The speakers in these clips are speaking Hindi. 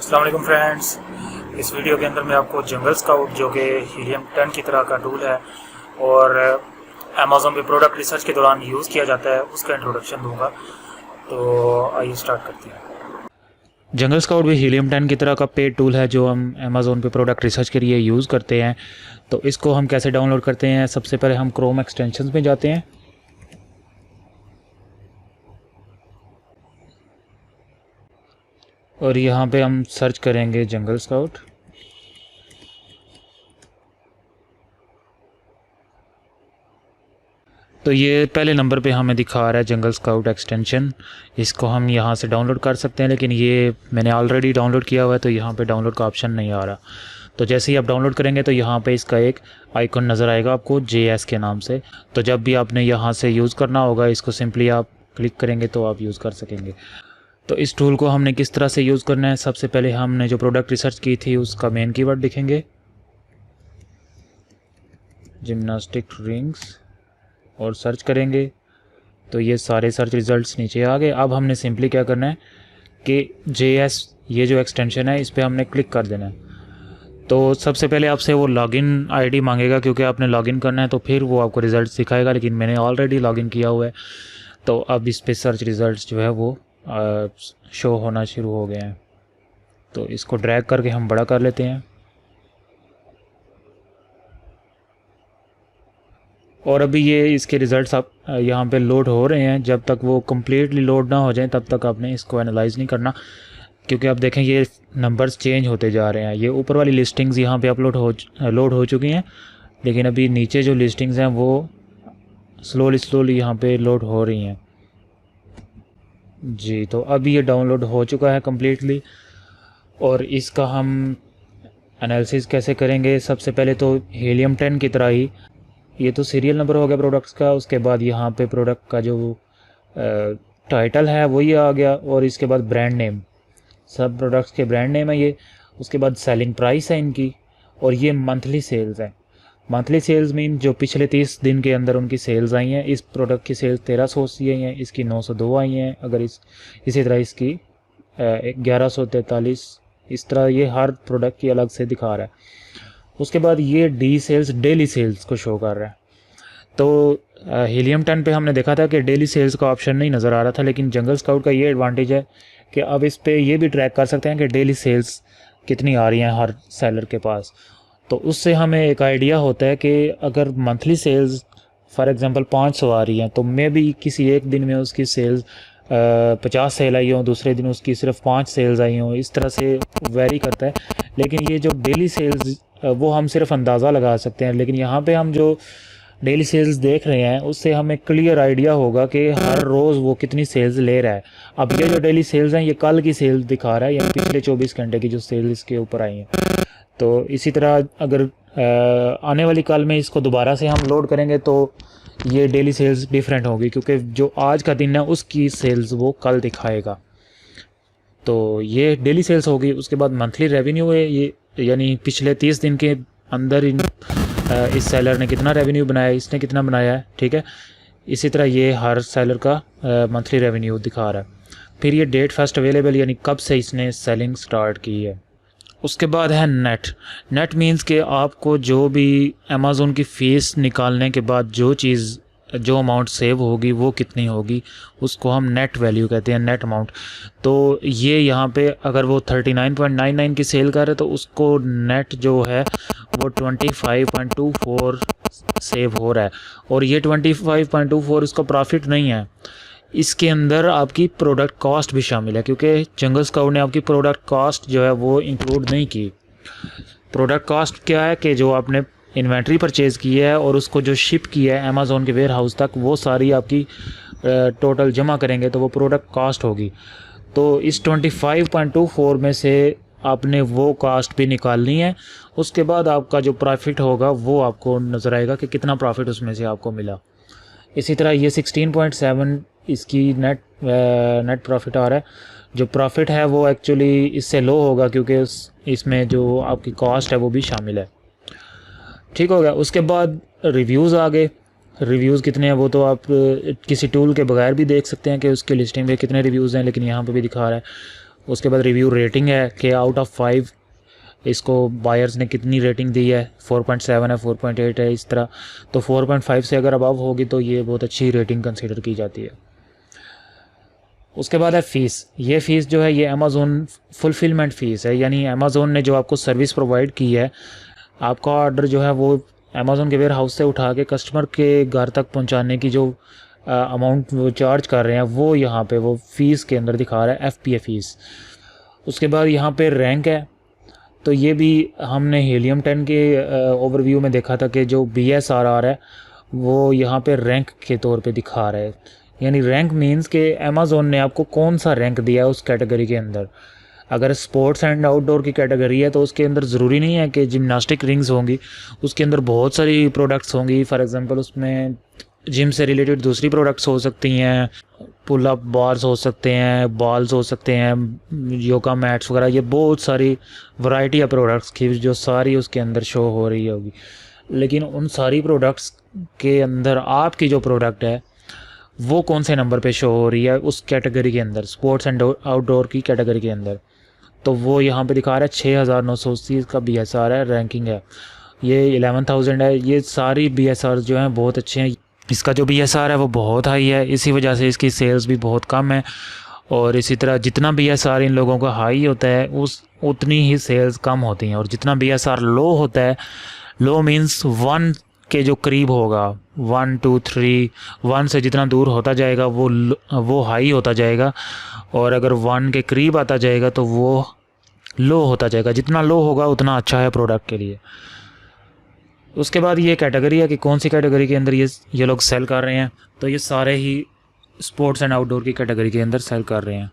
अस्सलाम वालेकुम फ्रेंड्स। इस वीडियो के अंदर मैं आपको जंगल स्काउट जो कि हीलियम 10 की तरह का टूल है और अमेज़ॉन पे प्रोडक्ट रिसर्च के दौरान यूज़ किया जाता है उसका इंट्रोडक्शन दूंगा। तो आइए स्टार्ट करते हैं। जंगल स्काउट भी हीलियम 10 की तरह का पेड टूल है जो हम अमेज़ॉन पे प्रोडक्ट रिसर्च के लिए यूज़ करते हैं। तो इसको हम कैसे डाउनलोड करते हैं? सबसे पहले हम क्रोम एक्सटेंशंस में जाते हैं और यहाँ पे हम सर्च करेंगे जंगल स्काउट। तो ये पहले नंबर पे हमें दिखा रहा है जंगल स्काउट एक्सटेंशन। इसको हम यहाँ से डाउनलोड कर सकते हैं, लेकिन ये मैंने ऑलरेडी डाउनलोड किया हुआ है तो यहाँ पे डाउनलोड का ऑप्शन नहीं आ रहा। तो जैसे ही आप डाउनलोड करेंगे तो यहाँ पे इसका एक आइकन नज़र आएगा आपको JS के नाम से। तो जब भी आपने यहाँ से यूज़ करना होगा इसको सिंपली आप क्लिक करेंगे तो आप यूज़ कर सकेंगे। तो इस टूल को हमने किस तरह से यूज़ करना है? सबसे पहले हमने जो प्रोडक्ट रिसर्च की थी उसका मेन कीवर्ड लिखेंगे, जिम्नास्टिक रिंग्स, और सर्च करेंगे तो ये सारे सर्च रिज़ल्ट्स नीचे आ गए। अब हमने सिंपली क्या करना है कि JS ये जो एक्सटेंशन है इस पर हमने क्लिक कर देना है। तो सबसे पहले आपसे वो लॉगिन आईडी मांगेगा क्योंकि आपने लॉगिन करना है, तो फिर वो आपको रिज़ल्ट दिखाएगा, लेकिन मैंने ऑलरेडी लॉगिन किया हुआ है तो अब इस पे सर्च रिज़ल्ट्स जो है वो शो होना शुरू हो गए हैं। तो इसको ड्रैग करके हम बड़ा कर लेते हैं और अभी ये इसके रिज़ल्ट्स आप यहाँ पे लोड हो रहे हैं। जब तक वो कम्प्लीटली लोड ना हो जाए तब तक आपने इसको एनालाइज़ नहीं करना, क्योंकि आप देखें ये नंबर्स चेंज होते जा रहे हैं। ये ऊपर वाली लिस्टिंग्स यहाँ पे लोड हो चुकी हैं, लेकिन अभी नीचे जो लिस्टिंग्स हैं वो स्लोली यहाँ पे लोड हो रही हैं जी। तो अभी ये डाउनलोड हो चुका है कम्प्लीटली और इसका हम एनालिसिस कैसे करेंगे? सबसे पहले तो हीलियम 10 की तरह ही ये तो सीरियल नंबर हो गया प्रोडक्ट्स का, उसके बाद यहाँ पे प्रोडक्ट का जो टाइटल है वही आ गया और इसके बाद ब्रांड नेम, सब प्रोडक्ट्स के ब्रांड नेम है ये। उसके बाद सेलिंग प्राइस है इनकी और ये मंथली सेल्स है। मंथली सेल्स मीन जो पिछले 30 दिन के अंदर उनकी सेल्स आई हैं। इस प्रोडक्ट की सेल्स 1380 आई हैं, इसकी 902 आई हैं। अगर इसी तरह इसकी 1143, इस तरह ये हर प्रोडक्ट की अलग से दिखा रहा है। उसके बाद ये डी सेल्स डेली सेल्स को शो कर रहा है। तो हीलियम 10 पे हमने देखा था कि डेली सेल्स का ऑप्शन नहीं नज़र आ रहा था, लेकिन जंगल स्काउट का ये एडवांटेज है कि अब इस पे ये भी ट्रैक कर सकते हैं कि डेली सेल्स कितनी आ रही हैं हर सेलर के पास। तो उससे हमें एक आइडिया होता है कि अगर मंथली सेल्स फॉर एग्जांपल 500 आ रही हैं तो मे भी किसी एक दिन में उसकी सेल्स 50 सेल आई हों, दूसरे दिन उसकी सिर्फ 5 सेल्स आई हों, इस तरह से वेरी करता है। लेकिन ये जो डेली सेल्स वो हम सिर्फ अंदाज़ा लगा सकते हैं, लेकिन यहाँ पे हम जो डेली सेल्स देख रहे हैं उससे हमें क्लियर आइडिया होगा कि हर रोज़ वो कितनी सेल्स ले रहा है। अब ये जो डेली सेल्स हैं ये कल की सेल्स दिखा रहा है या पिछले 24 घंटे की जो सेल्स इसके ऊपर आई हैं। तो इसी तरह अगर आने वाली कल में इसको दोबारा से हम लोड करेंगे तो ये डेली सेल्स डिफरेंट होगी, क्योंकि जो आज का दिन है उसकी सेल्स वो कल दिखाएगा। तो ये डेली सेल्स होगी। उसके बाद मंथली रेवेन्यू है ये, यानी पिछले 30 दिन के अंदर इस सेलर ने कितना रेवेन्यू बनाया, इसने कितना बनाया है, ठीक है। इसी तरह ये हर सेलर का मंथली रेवेन्यू दिखा रहा है। फिर ये डेट फर्स्ट अवेलेबल, यानी कब से इसने सेलिंग स्टार्ट की है। उसके बाद है नेट मीन्स कि आपको जो भी अमेज़ॉन की फ़ीस निकालने के बाद जो अमाउंट सेव होगी वो कितनी होगी, उसको हम नेट वैल्यू कहते हैं, नेट अमाउंट। तो ये यहाँ पे अगर वो 39.99 की सेल कर रहे तो उसको नेट जो है वो 25.24 सेव हो रहा है। और ये 25.24 इसका प्रॉफिट नहीं है, इसके अंदर आपकी प्रोडक्ट कॉस्ट भी शामिल है, क्योंकि जंगल स्काउट ने आपकी प्रोडक्ट कॉस्ट जो है वो इंक्लूड नहीं की। प्रोडक्ट कॉस्ट क्या है कि जो आपने इन्वेंट्री परचेज़ की है और उसको जो शिप किया है अमेज़ॉन के वेयर हाउस तक, वो सारी आपकी टोटल जमा करेंगे तो वो प्रोडक्ट कॉस्ट होगी। तो इस 25.24 में से आपने वो कॉस्ट भी निकालनी है। उसके बाद आपका जो प्रॉफिट होगा वो आपको नज़र आएगा कि कितना प्रॉफिट उसमें से आपको मिला। इसी तरह ये 16.7 इसकी नेट प्रॉफिट आ रहा है। जो प्रॉफिट है वो एक्चुअली इससे लो होगा क्योंकि इसमें जो आपकी कॉस्ट है वो भी शामिल है। ठीक हो गया। उसके बाद रिव्यूज़ आ गए। रिव्यूज़ कितने हैं वो तो आप किसी टूल के बगैर भी देख सकते हैं कि उसकी लिस्टिंग में कितने रिव्यूज़ हैं, लेकिन यहाँ पे भी दिखा रहा है। उसके बाद रिव्यू रेटिंग है कि आउट ऑफ 5 इसको बायर्स ने कितनी रेटिंग दी है, 4.7 है, 4.8 है, इस तरह। तो 4.5 से अगर अबव होगी तो ये बहुत अच्छी रेटिंग कंसीडर की जाती है। उसके बाद है फ़ीस। ये फ़ीस जो है ये अमेज़ॉन फुलफिलमेंट फ़ीस है, यानी अमेज़ॉन ने जो आपको सर्विस प्रोवाइड की है, आपका ऑर्डर जो है वो अमेज़ॉन के वेयर हाउस से उठा के कस्टमर के घर तक पहुंचाने की जो अमाउंट वो चार्ज कर रहे हैं वो यहाँ पे वो फ़ीस के अंदर दिखा रहा है, FPA फ़ीस। उसके बाद यहाँ पे रैंक है, तो ये भी हमने हीलियम 10 के ओवरव्यू में देखा था कि जो BSRR है वो यहाँ पे रैंक के तौर पे दिखा रहा है। यानी रैंक मींस कि अमेज़ॉन ने आपको कौन सा रैंक दिया है उस कैटेगरी के अंदर। अगर स्पोर्ट्स एंड आउटडोर की कैटेगरी है तो उसके अंदर ज़रूरी नहीं है कि जिम्नास्टिक रिंग्स होंगी, उसके अंदर बहुत सारी प्रोडक्ट्स होंगी। फॉर एग्ज़ाम्पल उसमें जिम से रिलेटेड दूसरी प्रोडक्ट्स हो सकती हैं, पुल अप बार्स हो सकते हैं, बॉल्स हो सकते हैं, योगा मैट्स वगैरह, ये बहुत सारी वैरायटी ऑफ प्रोडक्ट्स की जो सारी उसके अंदर शो हो रही होगी। लेकिन उन सारी प्रोडक्ट्स के अंदर आपकी जो प्रोडक्ट है वो कौन से नंबर पे शो हो रही है उस कैटेगरी के अंदर, स्पोर्ट्स एंड आउटडोर की कैटेगरी के अंदर, तो वो यहाँ पे दिखा रहा है 6980 इसका BSR है, रैंकिंग है, ये 11,000 है। ये सारी BSR जो हैं बहुत अच्छे हैं। इसका जो BSR है वो बहुत हाई है, इसी वजह से इसकी सेल्स भी बहुत कम है। और इसी तरह जितना BSR इन लोगों का हाई होता है उतनी ही सेल्स कम होती हैं, और जितना BSR लो होता है, लो मीन्स 1 के जो करीब होगा, 1 2 3, 1 से जितना दूर होता जाएगा वो हाई होता जाएगा, और अगर 1 के करीब आता जाएगा तो वो लो होता जाएगा। जितना लो होगा उतना अच्छा है प्रोडक्ट के लिए। उसके बाद ये कैटेगरी है कि कौन सी कैटेगरी के अंदर ये लोग सेल कर रहे हैं, तो ये सारे ही स्पोर्ट्स एंड आउटडोर की कैटेगरी के अंदर सेल कर रहे हैं।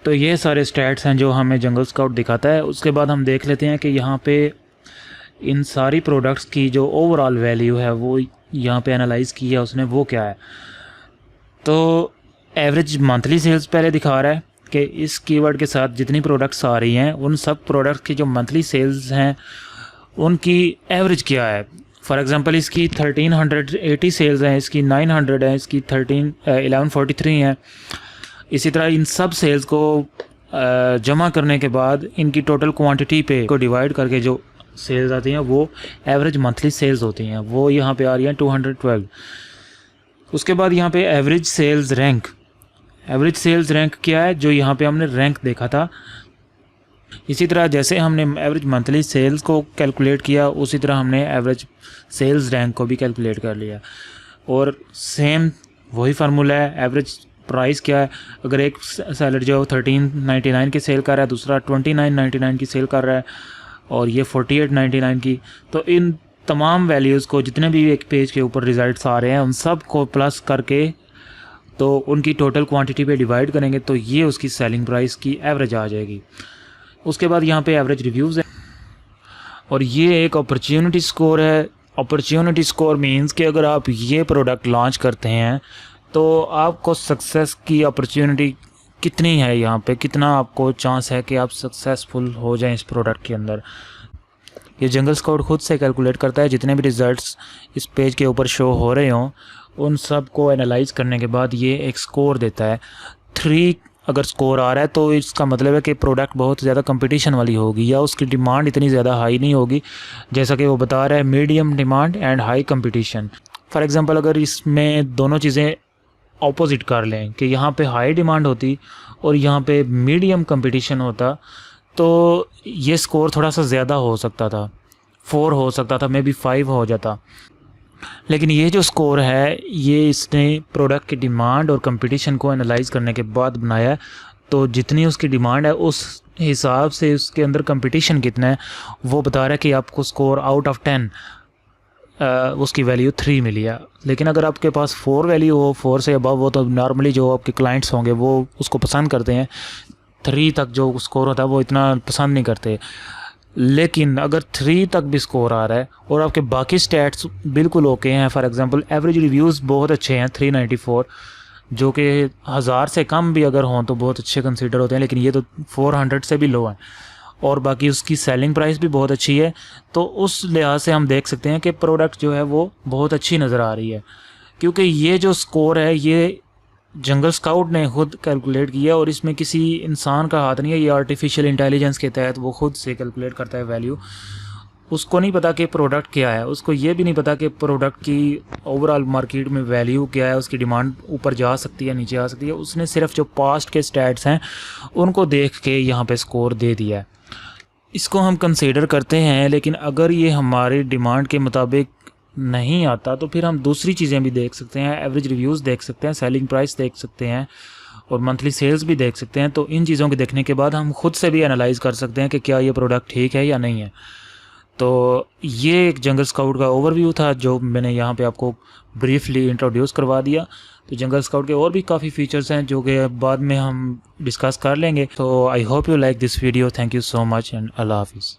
तो ये सारे स्टैट्स हैं जो हमें जंगल स्काउट दिखाता है। उसके बाद हम देख लेते हैं कि यहाँ पे इन सारी प्रोडक्ट्स की जो ओवरऑल वैल्यू है वो यहाँ पे एनालाइज़ की है उसने, वो क्या है। तो एवरेज मंथली सेल्स पहले दिखा रहा है कि इस कीवर्ड के साथ जितनी प्रोडक्ट्स आ रही हैं उन सब प्रोडक्ट्स की जो मंथली सेल्स हैं उनकी एवरेज क्या है। फॉर एग्ज़ाम्पल इसकी 1380 सेल्स हैं, इसकी 900 है, इसकी 1143 हैं। इसी तरह इन सब सेल्स को जमा करने के बाद इनकी टोटल क्वांटिटी पे को डिवाइड करके जो सेल्स आती हैं वो एवरेज मंथली सेल्स होती हैं, वो यहाँ पे आ रही हैं 212। उसके बाद यहाँ पे average sales rank. Average sales rank क्या है, जो यहाँ पे हमने रैंक देखा था। इसी तरह जैसे हमने एवरेज मंथली सेल्स को कैलकुलेट किया उसी तरह हमने एवरेज सेल्स रैंक को भी कैलकुलेट कर लिया, और सेम वही फार्मूला है। एवरेज प्राइस क्या है, अगर एक सेलर जो 1399 की सेल कर रहा है, दूसरा 2999 की सेल कर रहा है, और ये 4899 की, तो इन तमाम वैल्यूज़ को जितने भी एक पेज के ऊपर रिज़ल्ट्स आ रहे हैं उन सब को प्लस करके तो उनकी टोटल क्वांटिटी पे डिवाइड करेंगे तो ये उसकी सेलिंग प्राइस की एवरेज आ जाएगी। उसके बाद यहाँ पे एवरेज रिव्यूज़ है, और ये एक अपॉर्चुनिटी स्कोर है। अपॉर्चुनिटी स्कोर मींस कि अगर आप ये प्रोडक्ट लॉन्च करते हैं तो आपको सक्सेस की अपॉर्चुनिटी कितनी है, यहाँ पे कितना आपको चांस है कि आप सक्सेसफुल हो जाएं इस प्रोडक्ट के अंदर। ये जंगल स्काउट खुद से कैलकुलेट करता है, जितने भी रिज़ल्ट्स इस पेज के ऊपर शो हो रहे हों उन सब को एनालाइज करने के बाद ये एक स्कोर देता है। 3 अगर स्कोर आ रहा है तो इसका मतलब है कि प्रोडक्ट बहुत ज़्यादा कंपटीशन वाली होगी, या उसकी डिमांड इतनी ज़्यादा हाई नहीं होगी, जैसा कि वो बता रहा है medium demand and high competition. For example अगर इसमें दोनों चीज़ें ऑपोजिट कर लें कि यहाँ पे हाई डिमांड होती और यहाँ पे मीडियम कंपटीशन होता, तो ये स्कोर थोड़ा सा ज़्यादा हो सकता था, 4 हो सकता था, मे बी 5 हो जाता। लेकिन ये जो स्कोर है ये इसने प्रोडक्ट की डिमांड और कंपटीशन को एनालाइज करने के बाद बनाया है। तो जितनी उसकी डिमांड है उस हिसाब से उसके अंदर कंपटीशन कितना है वो बता रहा है कि आपको स्कोर आउट ऑफ 10 उसकी वैल्यू 3 मिली है। लेकिन अगर आपके पास 4 वैल्यू हो, 4 से अबव हो, तो नॉर्मली जो आपके क्लाइंट्स होंगे वो उसको पसंद करते हैं। 3 तक जो स्कोर होता है वो इतना पसंद नहीं करते। लेकिन अगर 3 तक भी स्कोर आ रहा है और आपके बाकी स्टैट्स बिल्कुल ओके हैं, फॉर एग्जांपल एवरेज रिव्यूज़ बहुत अच्छे हैं 394, जो कि 1000 से कम भी अगर हों तो बहुत अच्छे कंसीडर होते हैं, लेकिन ये तो 400 से भी लो हैं, और बाकी उसकी सेलिंग प्राइस भी बहुत अच्छी है। तो उस लिहाज से हम देख सकते हैं कि प्रोडक्ट जो है वो बहुत अच्छी नज़र आ रही है, क्योंकि ये जो स्कोर है ये जंगल स्काउट ने खुद कैलकुलेट किया और इसमें किसी इंसान का हाथ नहीं है, ये आर्टिफिशियल इंटेलिजेंस के तहत वो खुद से कैलकुलेट करता है वैल्यू। उसको नहीं पता कि प्रोडक्ट क्या है, उसको ये भी नहीं पता कि प्रोडक्ट की ओवरऑल मार्केट में वैल्यू क्या है, उसकी डिमांड ऊपर जा सकती है नीचे आ सकती है। उसने सिर्फ जो पास्ट के स्टैट्स हैं उनको देख के यहाँ पे स्कोर दे दिया है। इसको हम कंसीडर करते हैं, लेकिन अगर ये हमारी डिमांड के मुताबिक नहीं आता तो फिर हम दूसरी चीज़ें भी देख सकते हैं, एवरेज रिव्यूज़ देख सकते हैं, सेलिंग प्राइस देख सकते हैं और मंथली सेल्स भी देख सकते हैं। तो इन चीज़ों को देखने के बाद हम खुद से भी एनालाइज़ कर सकते हैं कि क्या ये प्रोडक्ट ठीक है या नहीं है। तो ये एक जंगल स्काउट का ओवरव्यू था जो मैंने यहाँ पे आपको ब्रीफली इंट्रोड्यूस करवा दिया। तो जंगल स्काउट के और भी काफ़ी फीचर्स हैं जो कि बाद में हम डिस्कस कर लेंगे। तो I hope you like this video. Thank you so much and अल्लाह हाफिज़।